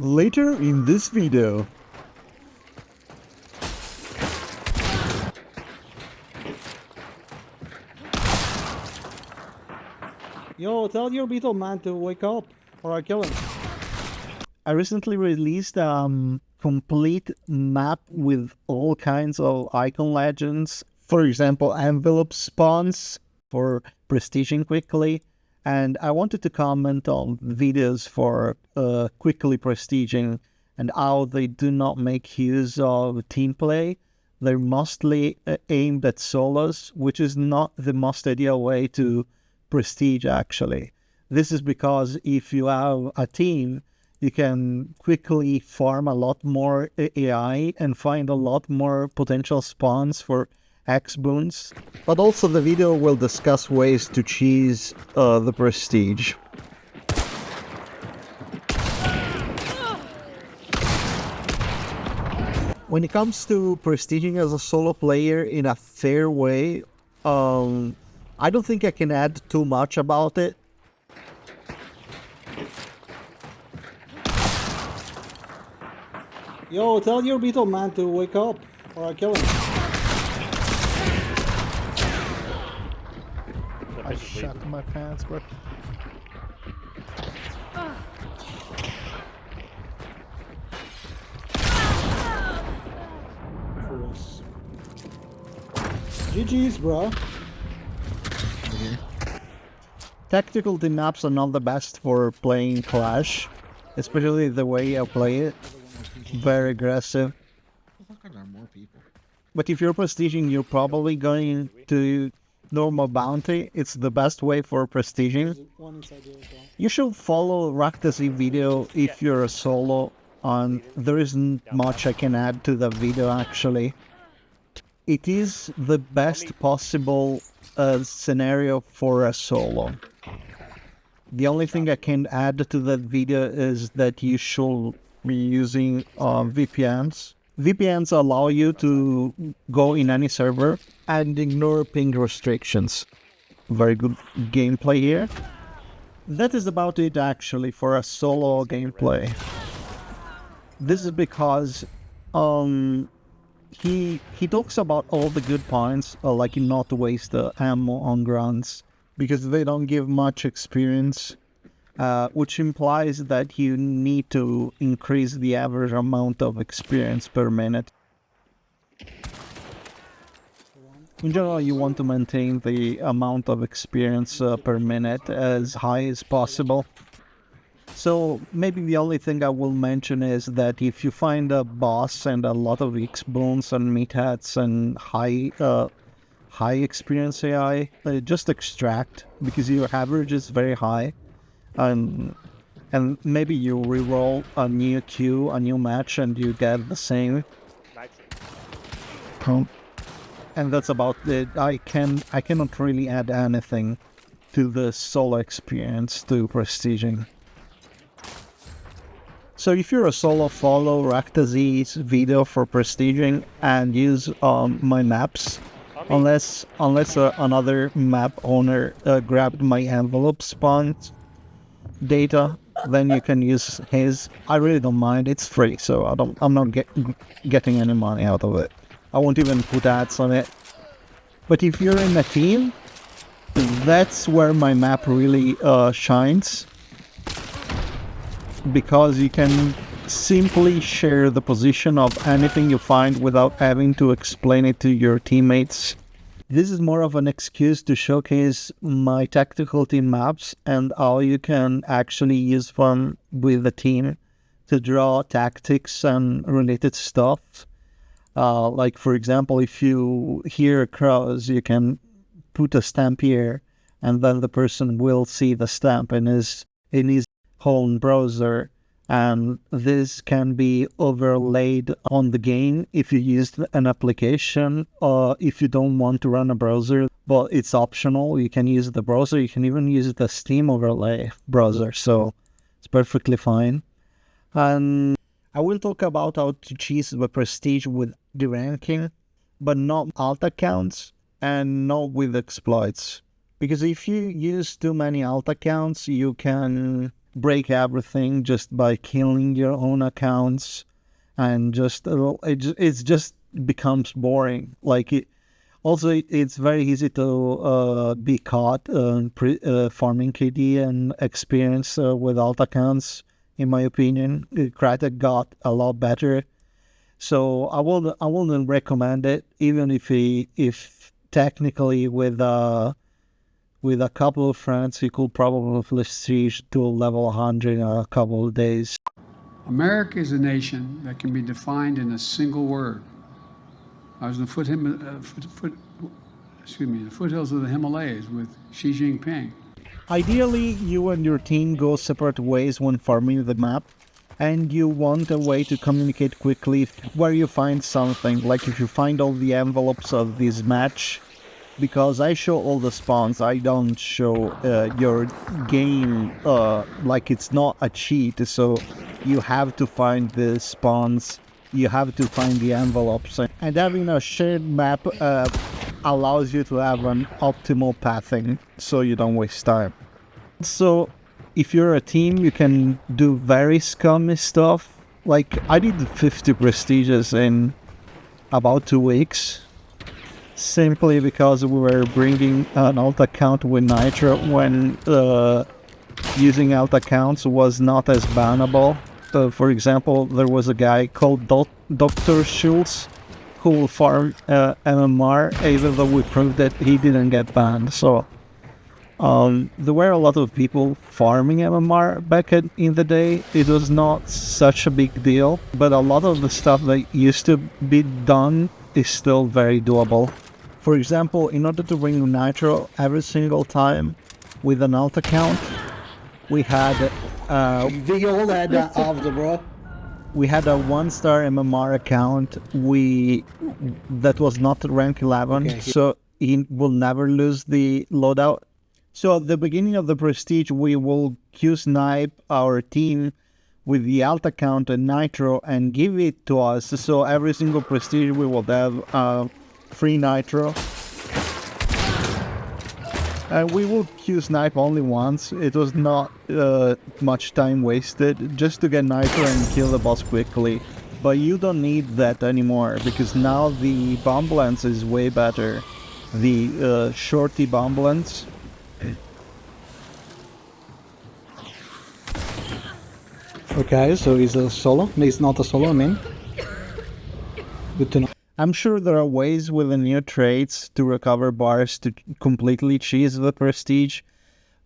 Later in this video. Yo, tell your beetle man to wake up, or I kill him. I recently released complete map with all kinds of icon legends. For example, envelope spawns for prestiging quickly. And I wanted to comment on videos for quickly prestiging and how they do not make use of team play. They're mostly aimed at solos, which is not the most ideal way to prestige actually. This is because if you have a team, you can quickly farm a lot more AI and find a lot more potential spawns for X boons. But also the video will discuss ways to cheese the prestige. When it comes to prestiging as a solo player in a fair way, I don't think I can add too much about it. Yo, tell your beetle man to wake up, or I kill him. I shot my pants, bro. GG's, bro. Tactical team maps are not the best for playing Clash, especially the way I play it. Very aggressive. But if you're prestiging, you're probably going to normal bounty. It's the best way for prestiging. You should follow Raktazi video if you're a solo. There isn't much I can add to the video actually. It is the best possible scenario for a solo. The only thing I can add to that video is that you should be using VPNs. VPNs allow you to go in any server and ignore ping restrictions. Very good gameplay here. That is about it actually for a solo gameplay. This is because he talks about all the good points, like not to waste the ammo on grunts, because they don't give much experience, which implies that you need to increase the average amount of experience per minute. In general, you want to maintain the amount of experience per minute as high as possible. So maybe the only thing I will mention is that if you find a boss and a lot of X-boons and meat hats and high experience AI, just extract, because your average is very high, and maybe you reroll a new queue, a new match, and you get the same. And that's about it. I cannot really add anything to the solo experience to prestiging. So if you're a solo, follow Raktazi's video for prestiging and use my maps. Unless another map owner grabbed my envelope spawns data, then you can use his. I really don't mind. It's free, so I'm not getting any money out of it. I won't even put ads on it. But if you're in a team, that's where my map really shines, because you can simply share the position of anything you find without having to explain it to your teammates. This is more of an excuse to showcase my tactical team maps and how you can actually use them with the team to draw tactics and related stuff. Like for example, if you hear crows, you can put a stamp here, and then the person will see the stamp in his own browser, and this can be overlaid on the game if you use an application, or if you don't want to run a browser, but it's optional. You can use the browser. You can even use the Steam overlay browser, so it's perfectly fine. And I will talk about how to cheese the prestige with deranking, but not alt accounts and not with exploits. Because if you use too many alt accounts, you can break everything just by killing your own accounts, and it's just becomes boring. Like it's very easy to be caught farming KD and experience with alt accounts. In my opinion, Crytek got a lot better, so I wouldn't recommend it, even if technically with a couple of friends you could probably siege to level 100 in a couple of days. America is a nation that can be defined in a single word. I was in the foothills of the Himalayas with Xi Jinping. Ideally, you and your team go separate ways when farming the map, and you want a way to communicate quickly where you find something, like if you find all the envelopes of this match, because I show all the spawns, I don't show your game, like it's not a cheat, so you have to find the spawns, you have to find the envelopes, and having a shared map allows you to have an optimal pathing, so you don't waste time. So, if you're a team, you can do very scummy stuff. Like, I did 50 prestiges in about 2 weeks, simply because we were bringing an alt account with Nitro when using alt accounts was not as bannable. For example, there was a guy called Dr. Schultz who will farm MMR, even though we proved that he didn't get banned. So there were a lot of people farming MMR back in the day. It was not such a big deal, but a lot of the stuff that used to be done is still very doable. For example, in order to bring Nitro every single time with an alt account, we had We all had that after, bro. we had a 1-star MMR account that was not rank 11, Okay. so he will never lose the loadout. So at the beginning of the prestige, we will Q-snipe our team with the alt account and Nitro and give it to us. So every single prestige we will have free Nitro. And we will Q-snipe only once. It was not much time wasted just to get Nitro and kill the boss quickly. But you don't need that anymore, because now the bomb lance is way better. The shorty bomb lance. Okay, so he's a solo. He's not a solo, I mean. Good to know. I'm sure there are ways with the new traits to recover bars to completely cheese the prestige.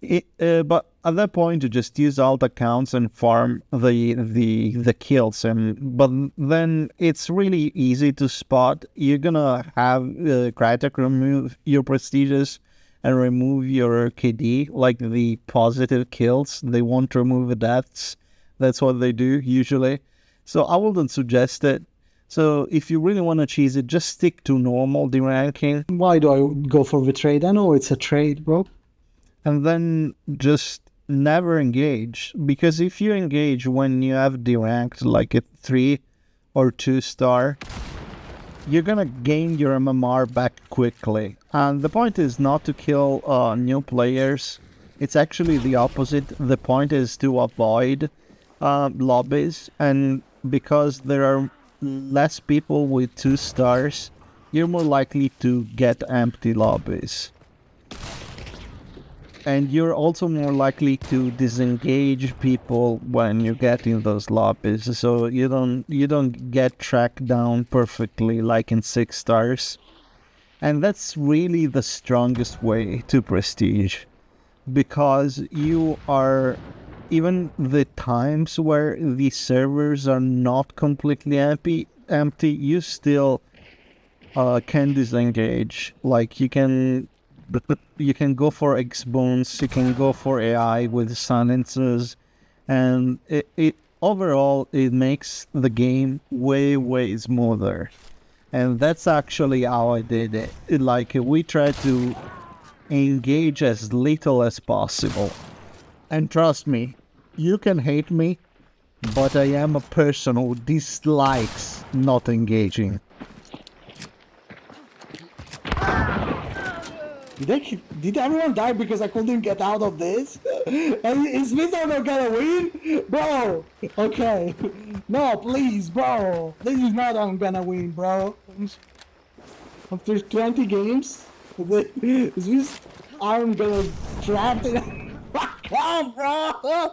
But at that point, you just use alt accounts and farm the kills. But then it's really easy to spot. You're gonna have Crytek remove your prestiges and remove your KD, like the positive kills. They won't remove the deaths. That's what they do usually. So I wouldn't suggest it. So if you really want to cheese it, just stick to normal deranking. Why do I go for the trade? I know it's a trade, bro. And then just never engage. Because if you engage when you have deranked like a 3 or 2 star, you're gonna gain your MMR back quickly. And the point is not to kill new players. It's actually the opposite. The point is to avoid lobbies, and because there are less people with 2 stars, you're more likely to get empty lobbies. And you're also more likely to disengage people when you get in those lobbies, so you don't get tracked down perfectly like in 6 stars. And that's really the strongest way to prestige, because you are, even the times where the servers are not completely empty, you still can disengage. Like you can go for X-Bones, you can go for AI with silences, and it overall it makes the game way smoother. And that's actually how I did it. Like we tried to engage as little as possible. And trust me, you can hate me, but I am a person who dislikes not engaging. Did everyone die because I couldn't get out of this? And is this I'm not gonna win? Bro! Okay. No, please, bro. This is not I'm gonna win, bro. After 20 games? Is this I'm gonna draft it? Fuck off, bro!